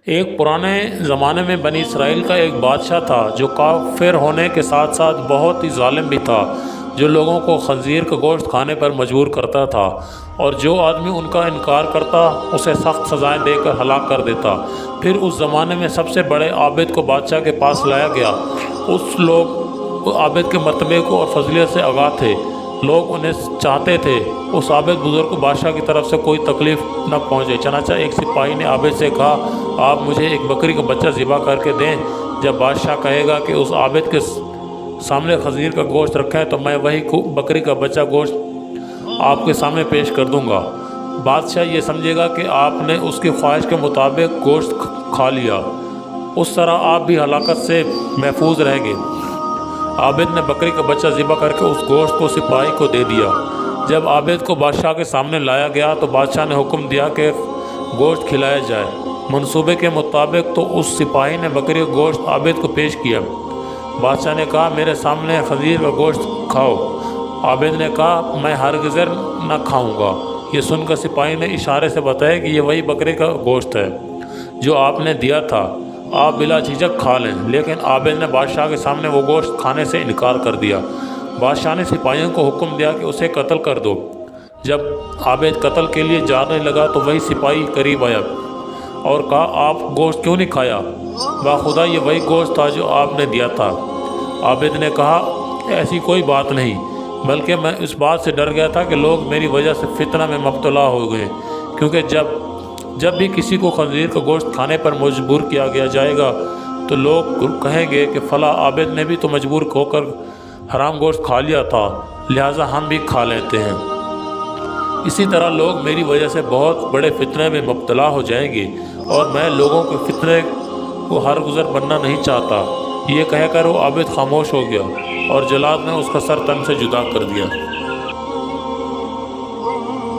ایک پرانے زمانے میں بنی اسرائیل کا ایک بادشاہ تھا جو کافر ہونے کے ساتھ ساتھ بہت ہی ظالم بھی تھا، جو لوگوں کو خنزیر کا گوشت کھانے پر مجبور کرتا تھا، اور جو آدمی ان کا انکار کرتا اسے سخت سزائیں دے کر ہلاک کر دیتا۔ پھر اس زمانے میں سب سے بڑے عابد کو بادشاہ کے پاس لایا گیا۔ اس لوگ عابد کے مرتبے کو اور فضیلت سے آگاہ تھے، لوگ انہیں چاہتے تھے۔ اس عابد بزرگ کو بادشاہ کی طرف سے کوئی تکلیف نہ پہنچے، چنانچہ ایک سپاہی نے عابد سے کہا، آپ مجھے ایک بکری کا بچہ ذبح کر کے دیں، جب بادشاہ کہے گا کہ اس عابد کے سامنے خنزیر کا گوشت رکھیں تو میں وہی بکری کا بچہ گوشت آپ کے سامنے پیش کر دوں گا۔ بادشاہ یہ سمجھے گا کہ آپ نے اس کی خواہش کے مطابق گوشت کھا لیا، اس طرح آپ بھی ہلاکت سے محفوظ رہیں گے۔ عابد نے بکری کا بچہ ذبح کر کے اس گوشت کو سپاہی کو دے دیا۔ جب عابد کو بادشاہ کے سامنے لایا گیا تو بادشاہ نے حکم دیا کہ گوشت کھلایا جائے۔ منصوبے کے مطابق تو اس سپاہی نے بکری کا گوشت عابد کو پیش کیا۔ بادشاہ نے کہا، میرے سامنے خنزیر کا گوشت کھاؤ۔ عابد نے کہا، میں ہرگز نہ کھاؤں گا۔ یہ سن کر سپاہی نے اشارے سے بتایا کہ یہ وہی بکری کا گوشت ہے جو آپ نے دیا تھا، آپ بلا جھجک کھا لیں۔ لیکن عابد نے بادشاہ کے سامنے وہ گوشت کھانے سے انکار کر دیا۔ بادشاہ نے سپاہیوں کو حکم دیا کہ اسے قتل کر دو۔ جب عابد قتل کے لیے جانے لگا تو وہی سپاہی قریب آیا اور کہا، آپ گوشت کیوں نہیں کھایا؟ باخدا یہ وہی گوشت تھا جو آپ نے دیا تھا۔ عابد نے کہا، ایسی کوئی بات نہیں، بلکہ میں اس بات سے ڈر گیا تھا کہ لوگ میری وجہ سے فتنہ میں مبتلا ہو گئے، کیونکہ جب بھی کسی کو خنزیر کا گوشت کھانے پر مجبور کیا گیا جائے گا تو لوگ کہیں گے کہ فلاں عابد نے بھی تو مجبور ہو کر حرام گوشت کھا لیا تھا، لہٰذا ہم بھی کھا لیتے ہیں۔ اسی طرح لوگ میری وجہ سے بہت بڑے فتنے میں مبتلا ہو جائیں گے، اور میں لوگوں کے فتنے کو ہرگزر بننا نہیں چاہتا۔ یہ کہہ کر وہ عابد خاموش ہو گیا اور جلاد نے اس کا سر تن سے جدا کر دیا۔